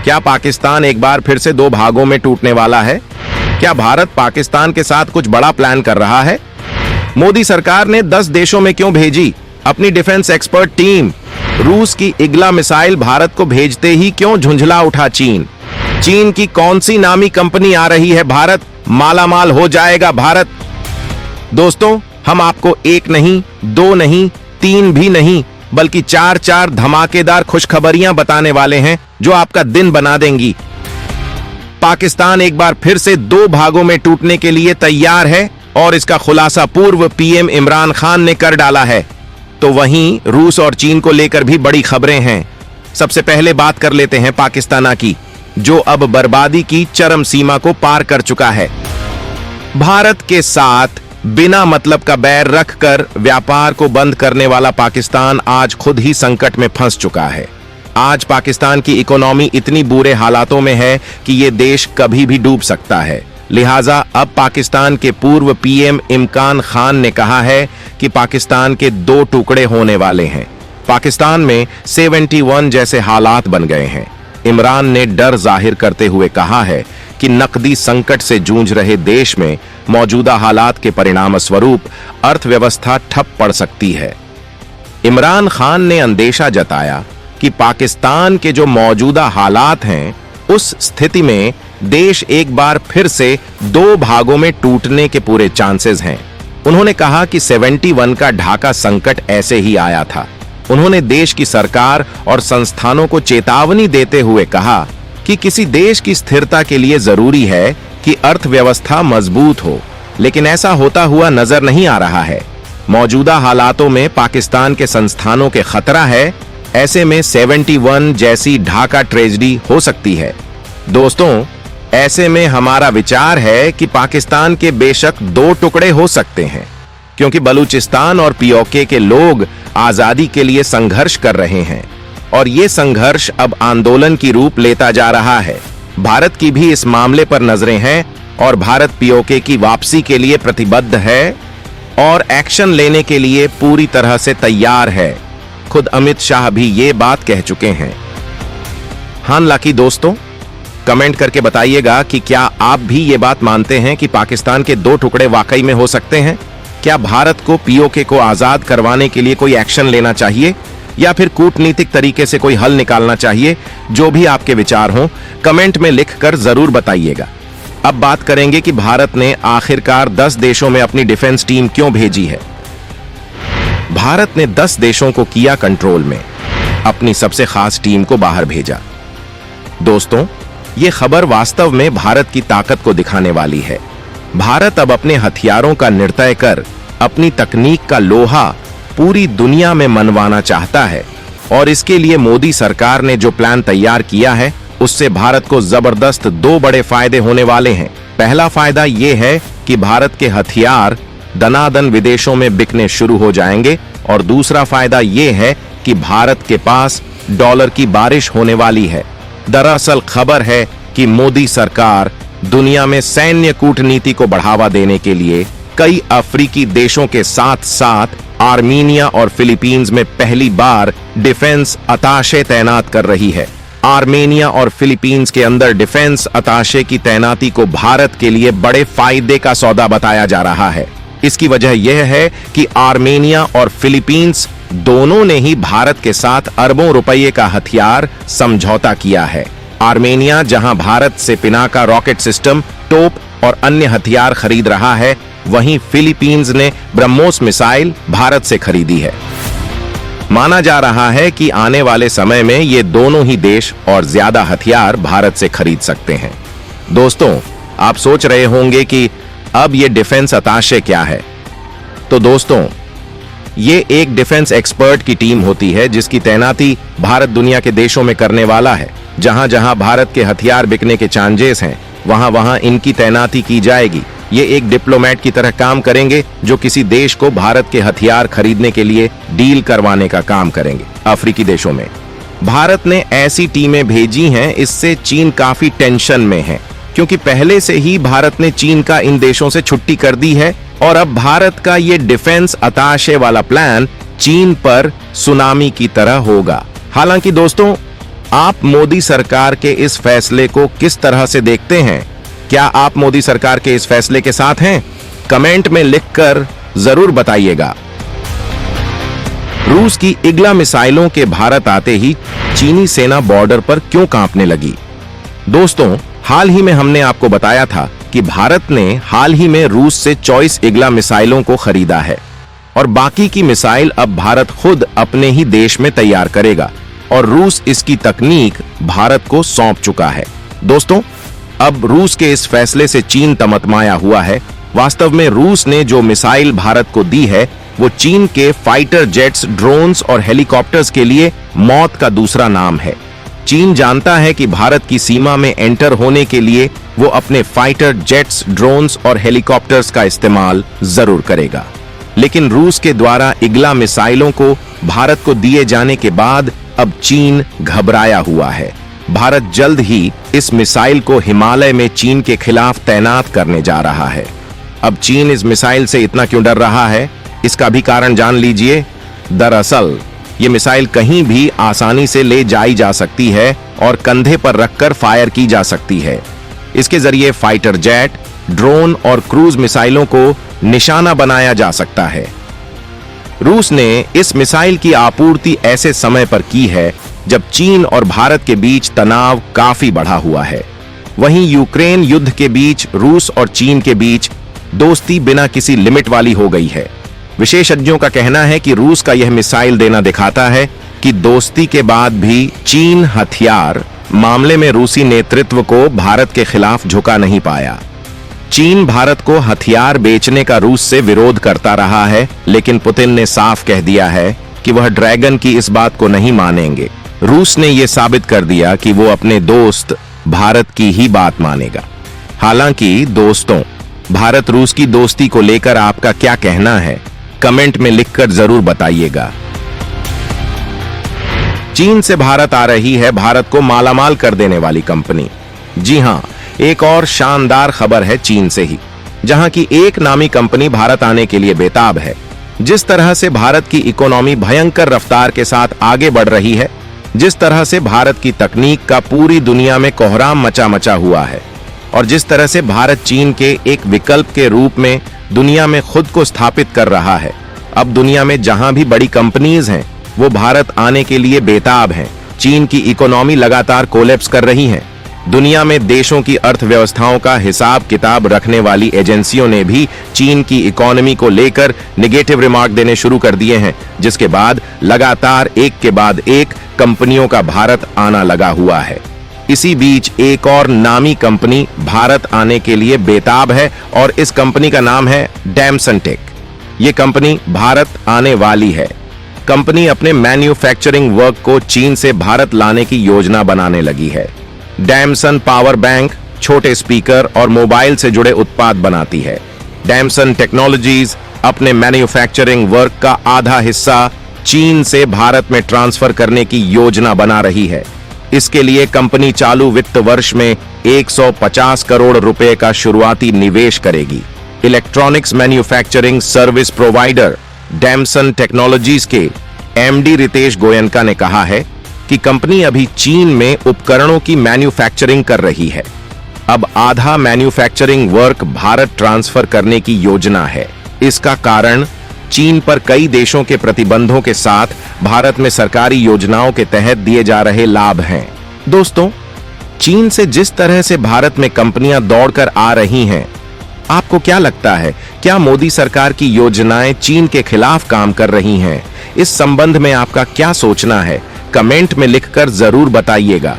क्या पाकिस्तान एक बार फिर से दो भागों में टूटने वाला है? क्या भारत पाकिस्तान के साथ कुछ बड़ा प्लान कर रहा है? मोदी सरकार ने 10 देशों में क्यों भेजी अपनी डिफेंस एक्सपर्ट टीम? रूस की इग्ला मिसाइल भारत को भेजते ही क्यों झुंझला उठा चीन? चीन की कौन सी नामी कंपनी आ रही है भारत? मालामाल हो जाएगा भारत। दोस्तों, हम आपको एक नहीं, दो नहीं, तीन भी नहीं, बल्कि चार धमाकेदार खुशखबरियां बताने वाले हैं जो आपका दिन बना देंगी। पाकिस्तान एक बार फिर से दो भागों में टूटने के लिए तैयार है और इसका खुलासा पूर्व पीएम इमरान खान ने कर डाला है। तो वहीं रूस और चीन को लेकर भी बड़ी खबरें हैं। सबसे पहले बात कर लेते हैं पाकिस्तान की, जो अब बर्बादी की चरम सीमा को पार कर चुका है। भारत के साथ बिना मतलब का बैर रखकर व्यापार को बंद करने वाला पाकिस्तान आज खुद ही संकट में फंस चुका है। आज पाकिस्तान की इकोनॉमी इतनी बुरे हालातों में है कि ये देश कभी भी डूब सकता है। लिहाजा अब पाकिस्तान के पूर्व पीएम इमरान खान ने कहा है कि पाकिस्तान के दो टुकड़े होने वाले हैं। पाकिस्तान में 71 जैसे हालात बन गए हैं। इमरान ने डर जाहिर करते हुए कहा है कि नकदी संकट से जूझ रहे देश में मौजूदा हालात के परिणाम स्वरूप अर्थव्यवस्था ठप पड़ सकती है। इमरान खान ने अंदेशा जताया कि पाकिस्तान के जो मौजूदा हालात हैं, उस स्थिति में देश एक बार फिर से दो भागों में टूटने के पूरे चांसेस हैं। उन्होंने कहा कि 71 का ढाका संकट ऐसे ही आया था। उन्होंने देश की सरकार और संस्थानों को चेतावनी देते हुए कहा कि किसी देश की स्थिरता के लिए जरूरी है कि अर्थव्यवस्था मजबूत हो, लेकिन ऐसा होता हुआ नजर नहीं आ रहा है। मौजूदा हालातों में पाकिस्तान के संस्थानों के खतरा है। ऐसे में 71 जैसी ढाका ट्रेजेडी हो सकती है। दोस्तों, ऐसे में हमारा विचार है कि पाकिस्तान के बेशक दो टुकड़े हो सकते हैं, क्योंकि बलूचिस्तान और पीओके के लोग आजादी के लिए संघर्ष कर रहे हैं और ये संघर्ष अब आंदोलन की रूप लेता जा रहा है। भारत की भी इस मामले पर नजरें हैं और भारत पीओके की वापसी के लिए प्रतिबद्ध है और एक्शन लेने के लिए पूरी तरह से तैयार है। खुद अमित शाह भी ये बात कह चुके हैं। हालांकि दोस्तों, कमेंट करके बताइएगा कि क्या आप भी ये बात मानते हैं कि पाकिस्तान के दो टुकड़े वाकई में हो सकते हैं? क्या भारत को पीओके को आजाद करवाने के लिए कोई एक्शन लेना चाहिए या फिर कूटनीतिक तरीके से कोई हल निकालना चाहिए? जो भी आपके विचार हों, कमेंट में लिखकर जरूर बताइएगा। अब बात करेंगे कि भारत ने आखिरकार 10 देशों में अपनी डिफेंस टीम क्यों भेजी है। भारत ने 10 देशों को किया कंट्रोल में, अपनी सबसे खास टीम को बाहर भेजा। दोस्तों, ये खबर वास्तव में भारत की ताकत को दिखाने वाली है। भारत अब अपने हथियारों का निर्तय कर अपनी तकनीक का लोहा पूरी दुनिया में मनवाना चाहता है और इसके लिए मोदी सरकार ने जो प्लान तैयार किया है, उससे भारत को जबरदस्त दो बड़े फायदे होने वाले हैं। पहला फायदा यह है कि भारत के हथियार दनादन विदेशों में बिकने शुरू हो जाएंगे और दूसरा फायदा यह है कि भारत के पास डॉलर की बारिश होने वाली है। दरअसल खबर है कि मोदी सरकार दुनिया में सैन्य कूटनीति को बढ़ावा देने के लिए कई अफ्रीकी देशों के साथ साथ आर्मीनिया और फिलीपींस में पहली बार डिफेंस अताशे तैनात कर रही है। आर्मेनिया और फिलीपींस के अंदर डिफेंस अताशे की तैनाती को भारत के लिए बड़े फायदे का सौदा बताया जा रहा है। इसकी वजह यह है कि आर्मेनिया और फिलीपींस दोनों ने ही भारत के साथ अरबों रुपये का हथियार समझौता किया है। आर्मेनिया जहां भारत से पिनाका रॉकेट सिस्टम, तोप और अन्य हथियार खरीद रहा है, वहीं फिलीपींस ने ब्रह्मोस मिसाइल भारत से खरीदी है। माना जा रहा है कि आने वाले समय में ये दोनों ही देश और ज्यादा हथियार भारत से खरीद सकते हैं। दोस्तों, आप सोच रहे होंगे कि अब ये डिफेंस अताशे क्या है? तो दोस्तों, ये एक डिफेंस एक्सपर्ट की टीम होती है जिसकी तैनाती भारत दुनिया के देशों में करने वाला है। जहां जहां भारत के हथियार बिकने के चांसेस हैं, वहां वहां इनकी तैनाती की जाएगी। ये एक डिप्लोमेट की तरह काम करेंगे जो किसी देश को भारत के हथियार खरीदने के लिए डील करवाने का काम करेंगे। अफ्रीकी देशों में भारत ने ऐसी टीमें भेजी हैं, इससे चीन काफी टेंशन में है, क्योंकि पहले से ही भारत ने चीन का इन देशों से छुट्टी कर दी है और अब भारत का ये डिफेंस अताशे वाला प्लान चीन पर सुनामी की तरह होगा। हालांकि दोस्तों, आप मोदी सरकार के इस फैसले को किस तरह से देखते हैं? क्या आप मोदी सरकार के इस फैसले के साथ हैं? कमेंट में लिखकर जरूर बताइएगा। रूस की इग्ला मिसाइलों के भारत आते ही चीनी सेना बॉर्डर पर क्यों कांपने लगी? दोस्तों, हाल ही में हमने आपको बताया था कि भारत ने हाल ही में रूस से 24 इग्ला मिसाइलों को खरीदा है और बाकी की मिसाइल अब भारत खुद अपने ही देश में तैयार करेगा और रूस इसकी तकनीक भारत को सौंप चुका है। दोस्तों, अब रूस के इस फैसले से चीन तमतमाया हुआ है। वास्तव में रूस ने जो मिसाइल भारत को दी है वो चीन के फाइटर जेट्स, ड्रोन्स और हेलीकॉप्टर्स के लिए मौत का दूसरा नाम है। चीन जानता है कि भारत की सीमा में एंटर होने के लिए वो अपने फाइटर जेट्स, ड्रोन्स और हेलीकॉप्टर्स का इस्तेमाल जरूर करेगा। लेकिन रूस के द्वारा इग्ला मिसाइलों को भारत को दिए जाने के बाद अब चीन घबराया हुआ है। भारत जल्द ही इस मिसाइल को हिमालय में चीन के खिलाफ तैनात करने जा रहा है। अब चीन इस मिसाइल से इतना क्यों डर रहा है, इसका भी कारण जान लीजिए। दरअसल ये मिसाइल कहीं भी आसानी से ले जाई जा सकती है और कंधे पर रखकर फायर की जा सकती है। इसके जरिए फाइटर जेट, ड्रोन और क्रूज मिसाइलों को निशाना बनाया जा सकता है। रूस ने इस मिसाइल की आपूर्ति ऐसे समय पर की है जब चीन और भारत के बीच तनाव काफी बढ़ा हुआ है। वहीं यूक्रेन युद्ध के बीच रूस और चीन के बीच दोस्ती बिना किसी लिमिट वाली हो गई है। विशेषज्ञों का कहना है कि रूस का यह मिसाइल देना दिखाता है कि दोस्ती के बाद भी चीन हथियार मामले में रूसी नेतृत्व को भारत के खिलाफ झुका नहीं पाया। चीन भारत को हथियार बेचने का रूस से विरोध करता रहा है, लेकिन पुतिन ने साफ कह दिया है कि वह ड्रैगन की इस बात को नहीं मानेंगे। रूस ने यह साबित कर दिया कि वो अपने दोस्त भारत की ही बात मानेगा। हालांकि दोस्तों, भारत रूस की दोस्ती को लेकर आपका क्या कहना है, कमेंट में लिखकर जरूर बताइएगा। चीन से भारत आ रही है भारत को मालामाल कर देने वाली कंपनी। जी हां, एक और शानदार खबर है चीन से ही, जहां की एक नामी कंपनी भारत आने के लिए बेताब है। जिस तरह से भारत की इकोनॉमी भयंकर रफ्तार के साथ आगे बढ़ रही है, जिस तरह से भारत की तकनीक का पूरी दुनिया में कोहराम मचा हुआ है और जिस तरह से भारत चीन के एक विकल्प के रूप में दुनिया में खुद को स्थापित कर रहा है, अब दुनिया में जहां भी बड़ी कंपनीज हैं वो भारत आने के लिए बेताब हैं। चीन की इकोनॉमी लगातार कोलैप्स कर रही है। दुनिया में देशों की अर्थव्यवस्थाओं का हिसाब किताब रखने वाली एजेंसियों ने भी चीन की इकोनॉमी को लेकर नेगेटिव रिमार्क देने शुरू कर दिए हैं, जिसके बाद लगातार एक के बाद एक कंपनियों का भारत आना लगा हुआ है। इसी बीच एक और नामी कंपनी भारत आने के लिए बेताब है और इस कंपनी का नाम है डैमसन टेक। ये कंपनी भारत आने वाली है। कंपनी अपने मैन्युफैक्चरिंग वर्क को चीन से भारत लाने की योजना बनाने लगी है। डैमसन पावर बैंक, छोटे स्पीकर और मोबाइल से जुड़े उत्पाद बनाती है। डैमसन टेक्नोलॉजीज अपने मैन्युफैक्चरिंग वर्क का आधा हिस्सा चीन से भारत में ट्रांसफर करने की योजना बना रही है। इसके लिए कंपनी चालू वित्त वर्ष में 150 करोड़ रुपए का शुरुआती निवेश करेगी। Electronics manufacturing service provider डैमसन technologies के एमडी रितेश गोयनका ने कहा है कि कंपनी अभी चीन में उपकरणों की मैन्युफैक्चरिंग कर रही है। अब आधा मैन्युफैक्चरिंग वर्क भारत ट्रांसफर करने की योजना है। इसका कारण चीन पर कई देशों के प्रतिबंधों के साथ भारत में सरकारी योजनाओं के तहत दिए जा रहे लाभ हैं। दोस्तों, चीन से जिस तरह से भारत में कंपनियां दौड़कर आ रही हैं, आपको क्या लगता है, क्या मोदी सरकार की योजनाएं चीन के खिलाफ काम कर रही हैं? इस संबंध में आपका क्या सोचना है, कमेंट में लिखकर जरूर बताइएगा।